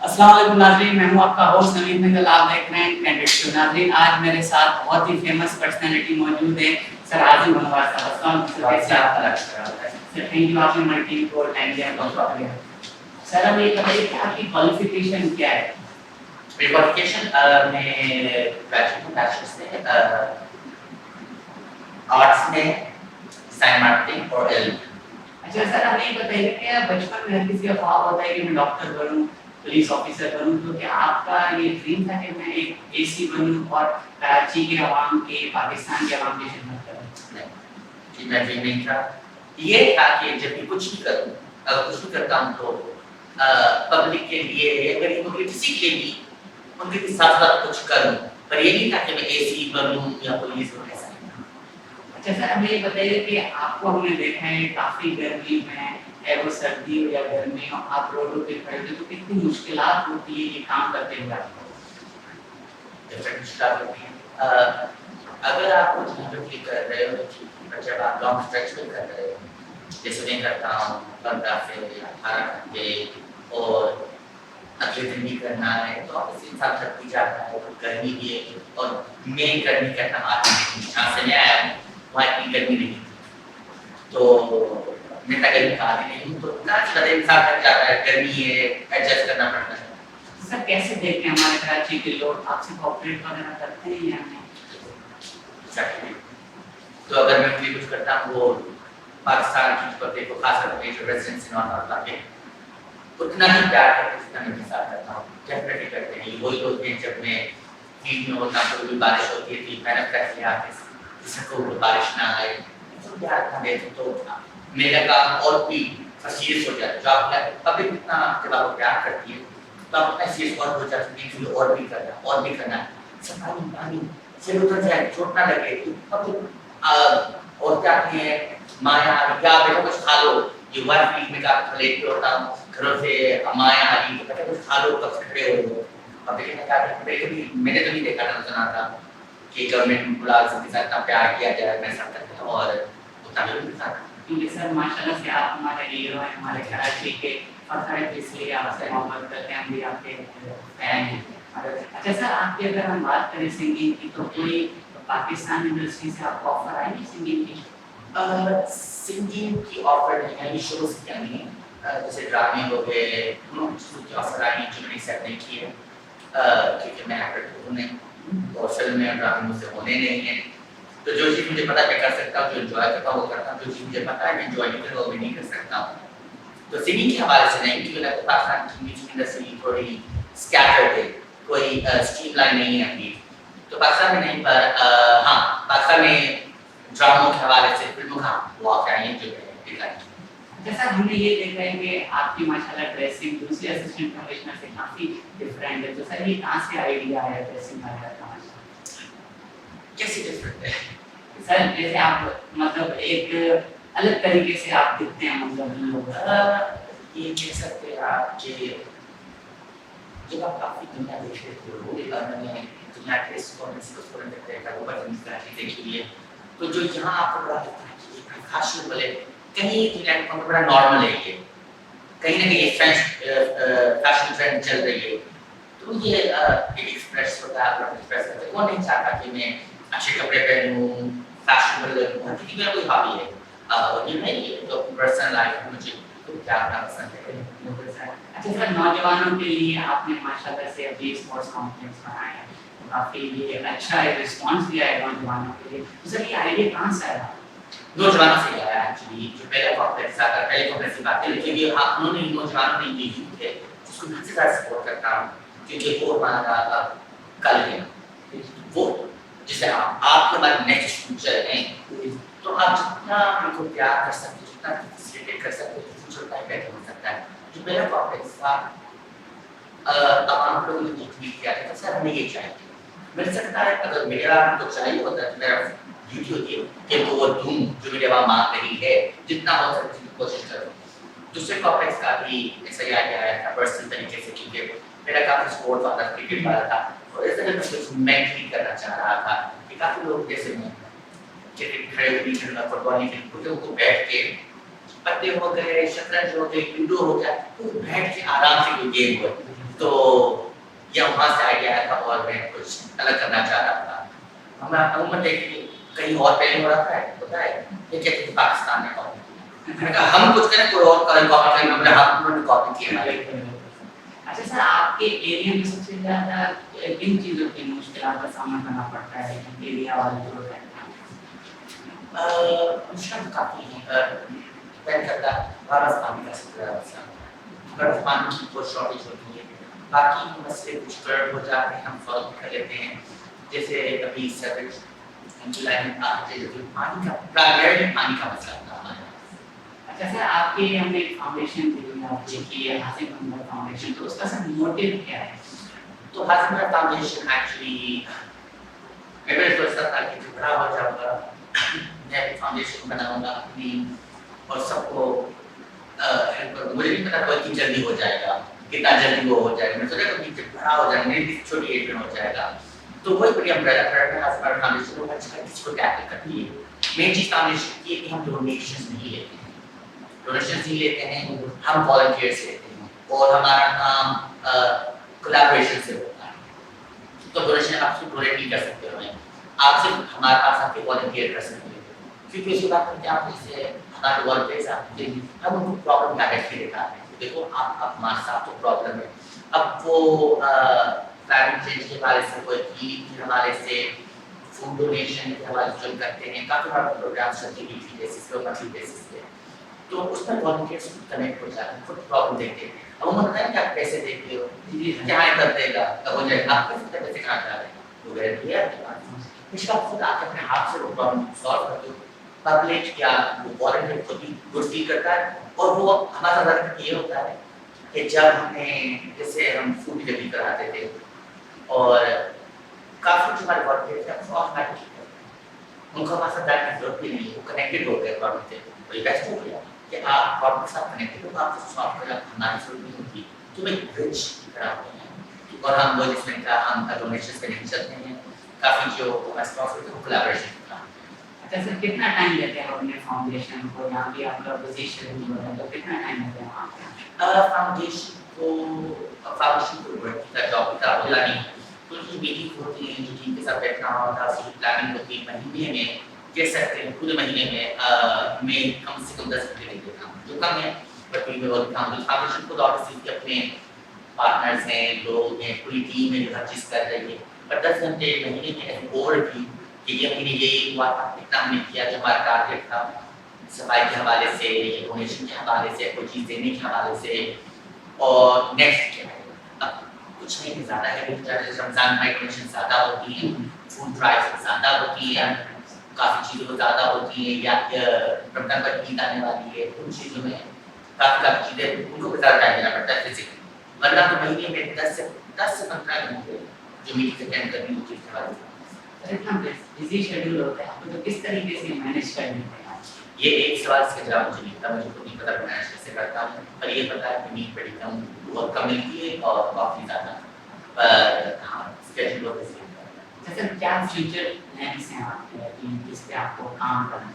السلام علیکم ناظرین، میں ہوں آپ کا ہوسٹ نوید منگل. آپ دیکھ رہے ہیں کینڈڈ شو. ناظرین، آج میرے ساتھ بہت ہی فیمس پرسنالٹی موجود ہے سر حازم بھنگوار صاحب. السلام علیکم سر. تھینک یو، آپ نے ہماری ٹیم کو ٹائم دیا. بہت شکریہ سر. ہمیں یہ بتائیے کہ آپ کی کوالیفیکیشن کیا ہے؟ میری کوالیفیکیشن میں گریجویٹ ہوں بیچلرس میں آرٹس میں سائن مارکیٹنگ اور علم. اچھا سر، ہمیں یہ بتائیے کہ بچپن میں ہر کسی کا خواب ہوتا ہے کہ میں ڈاکٹر بنوں، پولیس آفیسر بنوں، تو کیا آپ کا یہ ڈریم تھا کہ میں ایک اے سی بنوں اور کراچی کے عوام کے، پاکستان کے عوام کی خدمت کروں؟ نہیں جی، میں ڈریم نہیں تھا. یہ تھا کہ جب بھی کچھ بھی کروں، اگر کچھ بھی کرتا ہوں تو پبلک کے لیے، غریبوں کے کسی کے لیے ان کے ساتھ ساتھ کچھ کروں. پر یہ نہیں تھا کہ میں اے سی بنوں یا پولیس بنوں. ایسا نہیں تھا. اچھا سر، ہمیں یہ بتائیے کہ آپ کو ہم نے دیکھا ہے کافی گرمی میں، ہے وہ سردی ہو یا گرمی ہو، آپ روڈوں پہ کھڑے ہوتے تو کتنی مشکلات ہوتی ہے یہ کام کرتے ہوئے آپ کو؟ ڈفرینٹ مشکلات ہوتی ہیں. اگر آپ کچھ ڈیفینیٹلی کر رہے ہو، جب آپ لانگ اسٹریچ میں کر رہے ہو، جیسے میں کرتا ہوں 15 سے 18 گھنٹے اور اگلے دن بھی کرنا ہے، تو آپ اس انسان تھک بھی جاتا ہے. گرمی بھی ہے اور میں گرمی کرنا آتی نہیں. جہاں سے میں آیا ہوں وہاں اتنی گرمی نہیں تھی، تو میں اتنا گرمی کا عادی نہیں ہوں. تو انسان تھک جاتا ہے، گرمی ہے، ایڈجسٹ کرنا پڑتا ہے. سر کیسے دیکھتے ہیں ہمارے کراچی کے لوگ آپ سے کوآپریٹ وغیرہ کرتے ہیں یا نہیں؟ تو اگر میں کوئی کچھ کرتا ہوں وہ پاکستان کی پبلک کو، خاص کر کے جو ریزیڈنٹس ہیں وہاں پر کے اتنا ہی پیار کرتے جتنا میں کے ساتھ کرتا ہوں. ڈیفینیٹلی کرتے ہیں. وہی لوگ ہیں جب میں فیلڈ میں ہوتا ہوں، کوئی بارش ہوتی ہے تو محنت کرتے ہیں آتے جس کو بارش نہ آئے تو پیار کر دیتے. تو میرا کام اور بھی سیریس ہو جاتا ہے. جو آپ پبلک اتنا جب آپ کو پیار کرتی ہے تو آپ اتنا سیریس اور ہو جاتے ہیں کہ اور بھی کرنا اور بھی کرنا ہے. صفائی پانی سے اتر جائے، چوٹ نہ لگے. اور کیا ہیں مایا کیا بیٹا کچھ کھا لو. یہ ون ویک میں کافی لیٹ پہ ہوتا ہوں گھروں سے، مایا آ رہی بیٹا کچھ کھا لو، کب سے کھڑے ہو. اب دیکھیں میں نے تو نہیں دیکھا تھا، سنا تھا کہ گورنمنٹ ملازم کے ساتھ اتنا پیار کیا جائے. میں سب کرتا ہوں اور اتنا بھی نہیں تھا. کیونکہ سر ماشاء اللہ سے آپ ہمارے ہیرو ہیں، ہمارے کراچی کے فخر ہے، اس لیے آپ سے محبت کرتے ہیں، ہم بھی آپ کے فین ہیں. اچھا سر، آپ کی اگر ہم بات کریں سنگنگ کی، تو کوئی پاکستان انڈسٹری سے آپ کو آفر آئی نہیں سنگنگ کی؟ سنگنگ کی آفر نہیں آئی، شروع سے نہیں. جیسے ڈرامے ہو گئے، ان چیزوں کی آفر آئی جو میں نے ایکسیپٹ نہیں کی ہے، کیونکہ میں ایکٹر ہوں نہیں اور فلم میں ڈرامے مجھ سے ہونے نہیں ہیں. تو جو چیز مجھے پتا ہے میں کر سکتا ہوں، جو انجوائے کرتا ہوں وہ کرتا ہوں. جو چیز مجھے پتا ہے میں انجوائے نہیں کرتا وہ بھی نہیں کر سکتا ہوں. تو سنگنگ کے حوالے سے نہیں، کیونکہ لگتا ہے پاکستان کی میوزک انڈسٹری تھوڑی اسکیٹرڈ ہے، کوئی اسٹریم لائن نہیں ہے ابھی. تو پاکستان میں نہیں، پر ہاں پاکستان میں ڈراموں کے حوالے سے فلموں کا واقعہ ہے جو ہے دکھائی. جیسا ہم نے یہ دیکھا ہے کہ آپ کی ماشاءاللہ ڈریسنگ دوسرے اسسٹنٹ کمشنر سے کافی ڈفرینٹ ہے. تو سر یہ کہاں سے آئیڈیا آیا ڈریسنگ کا؟ کیسے ڈفرینٹ ہے سر؟ جیسے آپ مطلب ایک الگ طریقے سے آپ دکھتے ہیں، مطلب یہ کہہ سکتے ہیں آپ کہ جب آپ کافی دنیا دیکھ رہے تھے، میں نے دنیا کے دیکھی ہے، تو جو یہاں آپ کو بڑا لگتا ہے کہ فیشن بولے کہیں دنیا کا بڑا نارمل ہے، یہ کہیں نہ کہیں فیشن ٹرینڈ چل رہی ہے. تو یہ ایک ایکسپریس ہوتا ہے، آپ ایکسپریس کرتے ہیں. وہ نہیں چاہتا کہ میں اچھے کپڑے پہنوں، فیشنیبل لگوں، کیونکہ میرا کوئی ہابی ہے اور یہ نہیں ہے تو پرسنل لائف مجھے کیا کرنا پسند ہے. اچھا سر، نوجوانوں کے لیے آپ نے ماشاءاللہ سے ابھی اسپورٹس کمپلیکس بنایا ہے، کافی یہ اچھا رسپانس دیا ہے نوجوانوں کے لیے. تو سر یہ آئیڈیا کہاں سے آیا؟ نوجوانوں سے آیا ایکچولی. جو پہلے کمپلیکس آتا ہے، پہلے کمپلیکس کی بات ہے، لیکن یہ انہوں نے نوجوانوں نے یہ یوتھ ہے جس کو میں سے زیادہ سپورٹ کرتا ہوں، کیونکہ وہ ہمارا کل ہے. وہ جسے آپ کے بعد نیکسٹ فیوچر ہیں، تو آپ جتنا ان کو پیار کر سکتے، جتنا فیسیلیٹیٹ کر سکتے، فیوچر کا بہتر ہو سکتا ہے. جو پہلا کمپلیکس تھا تمام لوگوں نے ٹویٹ کیا تھا سر ہمیں یہ چاہیے. مل سکتا ہے اگر میرا تو چاہیے ہوتا ہے، میرا ڈیوٹی ہوتی ہے کہ وہ دوں جو میرے وہاں مانگ رہی ہے، جتنا ہو سکے کوشش کروں. دوسرے کمپلیکس کا بھی ایسا ہی آیا تھا پرسنل طریقے سے، کیونکہ میرا کافی سپورٹ والا کرکٹ والا تھا اور اس طرح سے میں ٹریٹ کرنا چاہ رہا تھا کہ کافی لوگ جیسے میں کرکٹ کھڑے ہوئی کھیلنا، فٹ بال نہیں کھیلتے، ان کو بیٹھ کے پتے ہو گئے، شطرنج ہو گئے، لوڈو ہو گیا، تو بیٹھ کے آرام سے کوئی گیم ہو. تو یہ وہاں سے آئیڈیا آیا تھا اور میں کچھ الگ کرنا چاہ رہا تھا. ہمیں عموماً دیکھیں کہیں اور پہلے ہو رہا ہوتا ہے یہ کہتے ہیں پاکستان نے کاپی کیا, ہم کچھ کریں کوئی اور کاپی کریں, ہم نے کاپی کیا. اچھا سر, آپ کے ایریا میں سب سے زیادہ کن چیزوں کی مشکلات کا سامنا کرنا پڑتا ہے ایریا والے جو ہے؟ مشکل کافی ڈپینڈ کرتا ہے, ہمارا پانی کا سب سے زیادہ مسئلہ, اگر پانی کی بہت شارٹیج ہوتی ہے, باقی مسئلے کچھ کر ہو جاتے ہیں ہم سالو کر لیتے ہیں. جیسے ابھی سیوریج جولائی میں پانی کا پرائمری پانی کا مسئلہ تھا ہمارے. اچھا سر, آپ کے ہم نے ایک فاؤنڈیشن کی ہے حازم فاؤنڈیشن, تو اس کا سر موٹیو کیا ہے؟ تو حازم فاؤنڈیشن ایکچولی میرے سوچتا تھا کہ بڑا ہو جاؤں گا, میں ایک فاؤنڈیشن بناؤں گا اپنی اور سب کو ہیلپ کروں گا. مجھے نہیں پتا کوئی جلدی ہو جائے گا, کتنا جلدی وہ ہو جائے گا. میں سوچا کہ جب بڑا ہو جائے گا, میری چھوٹی ایج میں ہو جائے گا, تو وہی بڑی امبریلا پروڈکٹ ہے حازم فاؤنڈیشن کو اچھا کس کو ٹیکل کرتی ہے. مین چیز فاؤنڈیشن کی ہے کہ ہم ڈونیشنز نہیں لیتے ہیں, ڈونیشنز نہیں لیتے ہیں, ہم والنٹیئرس لیتے ہیں اور ہمارا کام کولیبریشن سے ہوتا ہے. تو ڈونیشن آپ سے ڈونیٹ نہیں کر سکتے ہو, آپ صرف ہمارے پاس آپ کے والنٹیئر کر سکتے ہیں, کیونکہ اس کے بعد کیا آپ سے ہمارے والنٹیئرس آتے ہیں, ہم ان کو پرابلم کا بیٹھ کے دکھاتے ہیں. دیکھو آپ ہمارے ساتھ تو پرابلم ہے. اب وہ کلائمیٹ چینج کے حوالے سے, کوئی ہیلنگ کے حوالے سے, فوڈ ڈونیشن کے حوالے سے جو کرتے ہیں, کافی بڑا پروگرام چلتے ہیں ویکلی بیسس پہ اور منتھلی بیسس پہ, تو اس میں والنٹیئرس کنیکٹ ہو جاتے ہیں, خود پرابلم دیکھتے ہیں. اب وہ ہوتا ہے کہ آپ پیسے دیکھتے ہو کیا کر دے گا, اب ہو جائے آپ کس طرح پیسے کہاں جا رہے ہیں, وہ گارنٹی ہے آپ کے پاس, اس کا خود آپ اپنے ہاتھ سے وہ پرابلم سالو کرتے ہو. پبلک کیا وہ والنٹیئر خود بھی گڈ فیل کرتا ہے, اور وہ ہمارا ورک یہ ہوتا ہے کہ جب ہمیں جیسے ہم فوڈ ڈلیوری کراتے تھے اور کافی جو ہمارے والنٹیئرس ہیں وہ آٹومیٹک ان کو ہمارے ساتھ بیٹھنے کی ضرورت بھی نہیں ہے, وہ کنیکٹڈ ہو گئے گورنمنٹ سے. وہی بیسٹ ہو گیا کہ آپ گورنمنٹ کے ساتھ کنیکٹڈ ہو, آپ سے سالو کریں, ہماری ضرورت نہیں ہوتی, تو ایک برج کی طرح ہوتے ہیں. اور ہم وہ جس میں کیا ہم ڈونیشن پہ نہیں چلتے ہیں, کافی جو ریسپانسبلٹی ہے وہ کولیبریشن کا. اچھا سر, کتنا ٹائم لیتے ہیں اپنے فاؤنڈیشن کو, یہاں بھی آپ کا پوزیشن ہے تو کتنا ٹائم لیتے ہیں وہاں پہ؟ فاؤنڈیشن کو ورک کا جاب کی طرح ہوتا نہیں, تو یہ میٹنگ ہوتی ہے, جو ٹیم کے ساتھ بیٹھنا ہوتا ہے, اس کی پلاننگ ہوتی ہے. مہینے میں کہہ سکتے ہیں پورے مہینے میں کم سے کم 10 گھنٹے لے لیتا ہوں, جو کم ہے بٹ میں بہت کام. فاؤنڈیشن خود آفس کے اپنے پارٹنرز ہیں, لوگ ہیں, پوری ٹیم ہے جو ہر چیز کر رہی ہے, پر 10 گھنٹے مہینے میں ایسے اوور بھی کہ یہ مہینے یہی ہوا تھا, اتنا ہم نے کیا جو ہمارا ٹارگیٹ تھا صفائی کے حوالے سے, یا ڈونیشن کے حوالے سے, کوئی چیز دینے کے حوالے سے. اور نیکسٹ کیا ہے, اب کچھ نہیں زیادہ ہے, رمضان میں ڈونیشن زیادہ ہوتی ہیں, فوڈ ڈرائیو زیادہ ہوتی ہیں, کافی چیزوں زیادہ ہوتی ہیں, یا رمضان پر عید آنے والی ہے, ان چیزوں میں کافی چیزیں ان کو زیادہ ٹائم دینا پڑتا ہے فزیکلی. ورنہ تو مہینے میں 10 سے 15 گھنٹے جو میٹنگ اٹینڈ کرنی ہوتی ہے. اتنا بزی شیڈول ہوتا ہے تو کس طریقے سے مینیج کرتے ہیں؟ یہ ایک سوال اس کا جواب مجھے نہیں پتا, مجھے خود نہیں پتا کہ مینیج کیسے کرتا ہوں, پر یہ پتا ہے کہ نیند بڑی کم بہت کم ملتی ہے اور کافی زیادہ, پر ہاں اسکیجول بہت بزی ہوتا ہے. جیسے کیا فیوچر پلانس ہیں آپ کے, جس پہ آپ کو کام کرنا ہے؟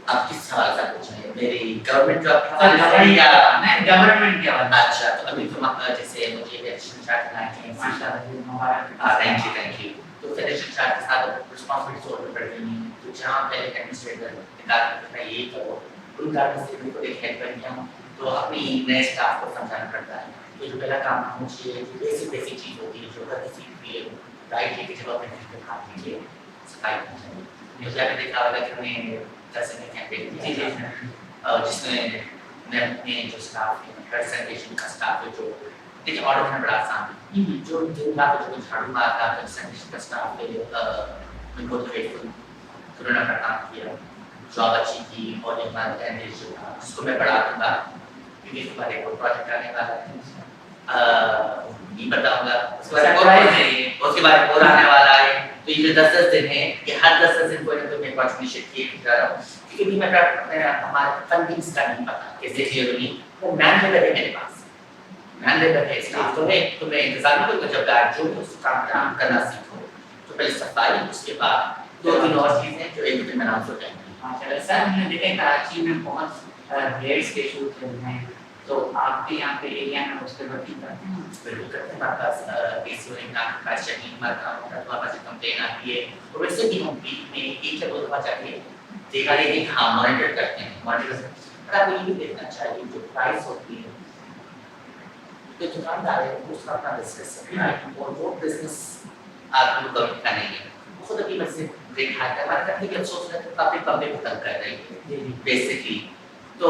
آپ کس سوال کا پوچھ رہے ہیں, میری گورنمنٹ جاب گورنمنٹ کیا بات؟ اچھا, تو ابھی تو جیسے مجھے ایڈیشنل چارج بنائے ہیں, تھینک یو. تو ایڈیشنل چارج کے ساتھ رسپانسبلٹی اور بڑھ گئی ہیں, تو جہاں پہلے ایڈمنسٹریٹر ڈپارٹمنٹ میں یہی کرو, ان ڈپارٹمنٹ کو ایک ہیلپ کر دیا ہوں, تو اپنی نئے اسٹاف کو سمجھانا پڑتا ہے. تو جو پہلا کام مجھے بیسک چیز ہوتی ہے جو ہر کسی کے لیے رائٹ ہے کہ جب اپنے گھر پہ کھانے کے لیے صفائی کرنا ہے. مجھے آپ نے دیکھا ہوگا کہ ہم نے 10 سنڈے کیمپین کیا, جس میں اپنے جو اسٹاف ہے, ہر سینیٹیشن کا اسٹاف ہے, جو دیکھیں آرڈر کرنا بڑا آسان ہے, جو دن رات جو جھاڑو مارتا ہے, سینیٹیشن کا اسٹاف ہے, میں بہت گریٹفل کرونا کا کام کیا, جاب اچھی کی, اور یہ ہمارا کینڈیڈ جو تھا جس کو میں بڑھا دوں گا, کیونکہ اس کے بعد ایک اور پروجیکٹ آنے والا ہے, نہیں بتاؤں گا, اس کے بعد اور آنے والا ہے. تو یہ جو 10 دن ہیں, یہ ہر 10 دن کوئی نہ کوئی میں کانٹریبیوشن کیے جا رہا ہوں, کیونکہ میں ہمارے فنڈنگس کا نہیں پتا کیسے ضروری, وہ مین لیبر ہے میرے پاس, مین لیبر ہے, اسٹاف تو ہے, تو میں انتظار نہیں کروں گا جب بیٹھ جو اس کام کرنا سیکھو. تو پہلے صفائی, اس کے بعد 2-3 اور چیزیں جو ایک دن میں نام سو جائیں گی. سر ہم نے دیکھا کراچی میں بہت ریٹس کے شوٹ چل رہے ہیں, تو آپ کے یہاں پہ ایریا میں اس پہ ورکنگ کرتے ہیں؟ بالکل کرتے ہیں. ہمارے پاس اسی وجہ کا پاس چیکنگ ہمارا کام ہوتا ہے. ہمارے پاس کمپلین آتی ہے اور ویسے بھی ہم ویک میں ایک یا دو دفعہ جا کے دیکھا دے کہ ہاں مانیٹر کرتے ہیں. مانیٹر پر آپ کو یہ بھی دیکھنا چاہیے جو پرائس ہوتی ہے جو دکاندار ہے اس کا اپنا بزنس ہے اور وہ بزنس آپ کو کبھی کا نہیں ہے. خود ابھی میں سے دیکھا ہے ہمارے کرتے کہ افسوس ہے کہ کافی پبلک ختم کر رہی ہے بیسکلی. تو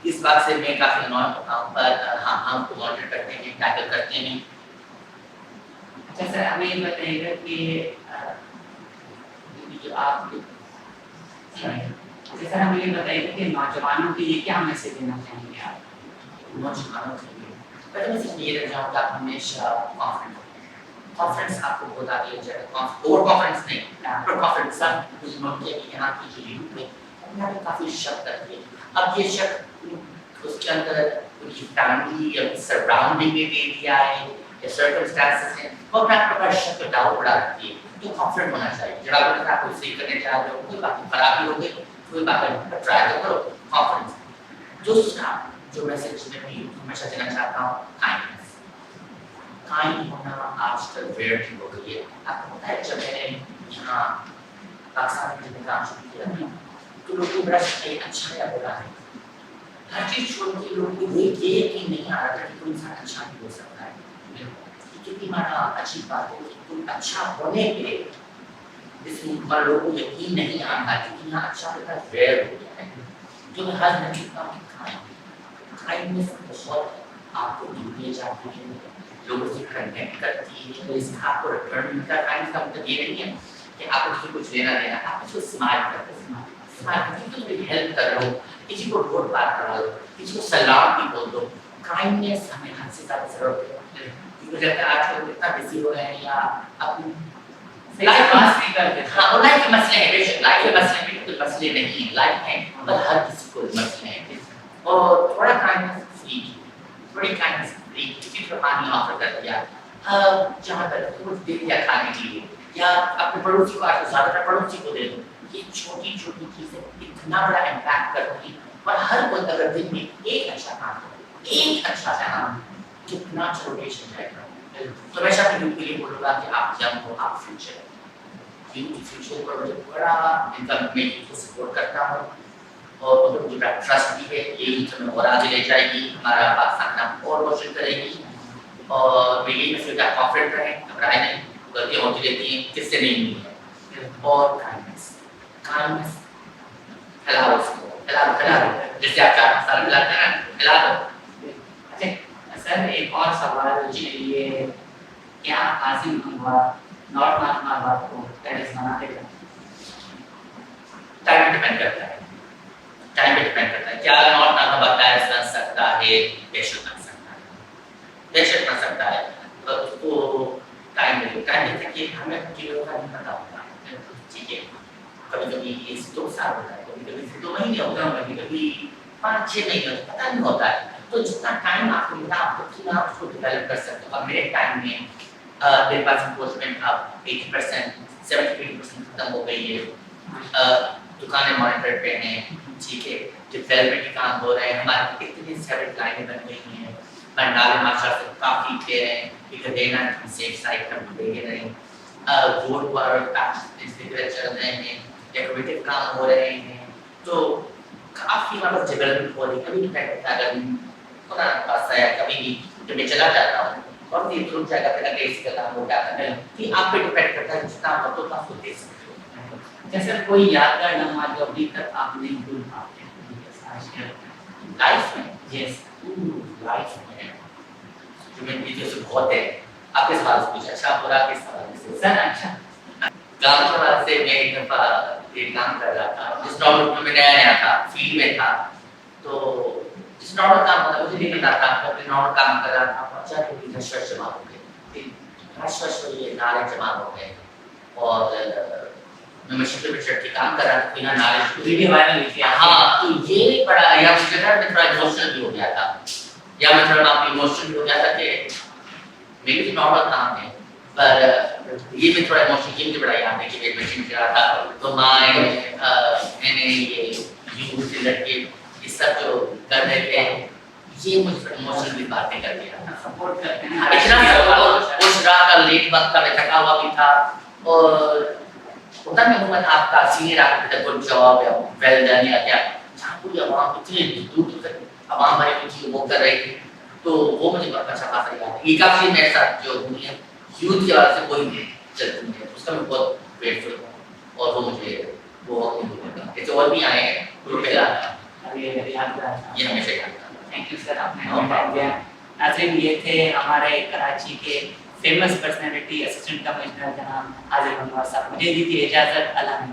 اس بات سے میں کافی انوائے ہوتا ہوں پر ہاں ہم کو مانیٹر کرتے ہیں ٹیکل کرتے ہیں. اچھا سر ہمیں یہ بتائیے گا کہ جو آپ سر ہمیں یہ بتائیے گا کہ نوجوانوں کے لیے کیا میسج دینا چاہیں گے آپ؟ نوجوانوں کے لیے پہلے میں یہ رہنا چاہوں گا ہمیشہ کانفیڈنس آپ کو بہت آگے جائے گا. اوور کانفیڈنس نہیں پر کانفیڈنس کچھ نوٹ کیا کہ یہاں کی جو یوتھ ہے انہوں نے کافی شک کرتی ہے. اب یہ شک اس کے اندر ان کی فیملی یا سراؤنڈنگ میں دے دیا ہے یا سرکمسٹانسز ہیں وہ اپنا پر شک کا ڈاؤٹ اڑا رکھتی ہے. تو کانفیڈنٹ ہونا چاہیے. جڑا بولے آپ کو صحیح کرنے چاہ رہے ہو کوئی بات خرابی ہو گئی کوئی بات ٹرائی تو کرو. کانفیڈنس دوسرا جو میسج میں بھی ہمیشہ دینا چاہتا ہوں کائنڈنس. کائنڈ ہونا آج کل ریئر ہو گئی ہے. آپ کو پتہ ہے جب میں نے یہاں پاکستان میں کام شروع کیا تو لوگ کو بڑا اچھا یا برا ہے ہر چیز چھوڑ کے لوگوں کو یہ یقین نہیں آ رہا تھا کہ کوئی انسان اچھا بھی ہو سکتا ہے. کتنی مانا اچھی بات ہے کہ کوئی اچھا ہونے پہ اس ملک پر لوگوں کو یقین نہیں آتا کہ یہاں اچھا ہوتا ریئر ہو گیا ہے. جو میں ہر میں چکتا ہوں کائنڈنس بہت آپ کو دیے جاتی ہے لوگوں سے کنیکٹ کرتی ہے. اس میں آپ کو ریٹرن ملتا ہے. کائنڈنس کا مطلب یہ نہیں ہے کہ آپ اس کو کچھ لینا دینا آپ اس کو اسمائل کرتے ہیں ہیلپ کر رہا ہو کسی کو روڈ پار کرا دو کسی کو سلام بھی بول دو. کائنڈنس ہمیں حد سے زیادہ ضرورت ہے کیونکہ جب آج کل اتنا بزی ہو رہے ہیں یا اپنی لائف پاس نہیں کرتے. ہاں وہ لائف کے مسئلے ہیں. بے شک لائف کے مسئلے میں کوئی مسئلے نہیں ہیں. لائف ہے پر ہر کسی کو مسئلے ہیں اور تھوڑا کائنڈنس فری تھوڑی کائنڈنس فری کسی کو پانی آفر کر دیا جہاں تک کچھ دے دیا کھانے کے لیے یا اپنے پڑوسی کو آج زیادہ تر پڑوسی کو دے دو. یہ چھوٹی چھوٹی چیزیں اتنا بڑا امپیکٹ کرتی ہیں. اور ہر کوئی اگر دن میں ایک اچھا کام کرے ایک اچھا کام کتنا روٹیشن جائے گا. تو ہمیشہ اپنے یوتھ کے لیے بولوں گا کہ آپ جنگ ہو آپ فیوچر فیوچر پر مجھے بڑا انکم میں یوتھ کو سپورٹ کرتا ہوں اور مجھے بڑا ٹرسٹ بھی ہے یہ یوتھ ہمیں اور آگے لے جائے گی ہمارا پاکستان نام اور روشن کرے گی. اور میں یہی مسئلہ کا کانفیڈنٹ رہیں گھبرائے نہیں. غلطیاں ہوتی رہتی ہیں کس سے نہیں ہوئی ہیں. اور کائنڈنس پھیلا دو اس کو پھیلا دو جیسے آپ چار مسالہ پھیلاتے ہیں پھیلا دو. اچھا سر ایک اور سوال یہ کیا حازم بھنگوار ناٹ مارنا بات کو پیرس بناتے ہیں؟ ٹائم پہ ڈیپینڈ کرتا ہے. ٹائم پہ ڈیپینڈ کرتا ہے. کیا ناٹ مارنا بات پیرس بن سکتا ہے بے شک بن سکتا ہے بے شک بن سکتا ہے. اس کو ٹائم دیتے کہ ہمیں چیزوں کا نہیں پتا ہوتا. ٹھیک ہے کبھی کبھی یہ 2 سال ہوتا ہے کبھی کبھی 2 مہینے ہوتا ہے کبھی کبھی 5-6 مہینے ہوتا ہے پتہ نہیں ہوتا ہے. تو جتنا ٹائم آپ کو ملا آپ کو اتنا آپ کو ڈیولپ کر سکتے ہو. اب میرے ٹائم میں میرے پاس انفورسمنٹ اب 80% 70-80% ختم ہو گئی ہے. دکانیں مانیٹر پہ ہیں. ٹھیک ہے ڈیولپمنٹ کے کام ہو رہے ہیں. ہماری اتنی 7 لائنیں بن گئی ہیں. بنڈالے ماشاء سے کافی دے رہے ہیں کیونکہ دینا سیف سائڈ ہم دے رہے ہیں. روڈ پر چل رہے ہیں ڈیکوریٹو کام ہو رہے ہیں. تو کافی مطلب ڈیولپمنٹ ہو رہی ہے. کبھی ڈیپینڈ کرتا ہے اگر خدا پاس آیا کبھی بھی جب میں چلا جاتا ہوں اور یہ رک جائے گا پھر اگلے اسی کا کام ہو جاتا ہے کہ آپ پہ ڈیپینڈ کرتا ہے جتنا وقت ہوتا ہے دے سکتے ہو. جیسے کوئی یادگار لمحہ جو ابھی تک آپ نہیں بھول پاتے لائف میں یس لائف میں جو میں چیزوں سے بہت ہے. آپ کے سوال سے کچھ اچھا ہو رہا کس سوال سے سر اچھا گاؤں کے بعد سے میں ایک دفعہ ایک کام کر رہا تھا جس ڈاکٹر میں نیا تھا فیلڈ میں تھا. تو جس نارمل کام ہوتا مجھے نہیں پتا تھا اپنے نارمل کام کر رہا تھا. پہنچا کہ رش جمع ہو گئے رش یہ نالے جمع ہو گئے اور میں مشہور میں چڑھ کے کام کر رہا تھا یہاں نالے ویڈیو وائرل ہوئی تھی. ہاں تو یہ بڑا یا مجھے میں تھوڑا ایموشنل بھی ہو گیا تھا یا میں تھوڑا ایموشنل بھی ہو گیا تھا کہ میری تو نارمل کام ہے پر یہ بھی تھوڑا ایموشنل یہ مجھے بڑا یاد ہے کہ میری مشین چلا تھا تو میں نے یہ یوں سے لڑکے یہ سب جو کر رہے تھے یہ مجھ پر ایموشنلی باتیں کر دیا، سپورٹ کرتے ہیں اتنا سپورٹ، اس رات کا لیٹ وقت کا میں تھکا ہوا بھی تھا، اور ہوتا نہیں عموماً آپ کا سینئر آپ کا گڈ جاب یا ویل ڈن یا کیا، جہاں پوری عوام اتنی دور دور تک عوام بھری ہوئی تھی وہ کر رہی تھی، تو وہ مجھے بہت اچھا خاصا یاد ہے. یہ کافی میرے ساتھ جو ہوئی ہے یوتھ کے وجہ سے کوئی نہیں چلتی ہے، اس کا میں بہت گریٹفل ہوں، اور وہ مجھے وہ ایسے اور بھی آئے ہیں گروپ پہ لانا، یہ ہمیشہ یاد رہا. تھینک یو سر، آپ نے ہمیں ٹائم دیا. ناظرین یہ تھے ہمارے کراچی کے فیمس پرسنالٹی اسسٹنٹ کمشنر جناب حازم بھنگوار صاحب. مجھے دی تھی اجازت، اللہ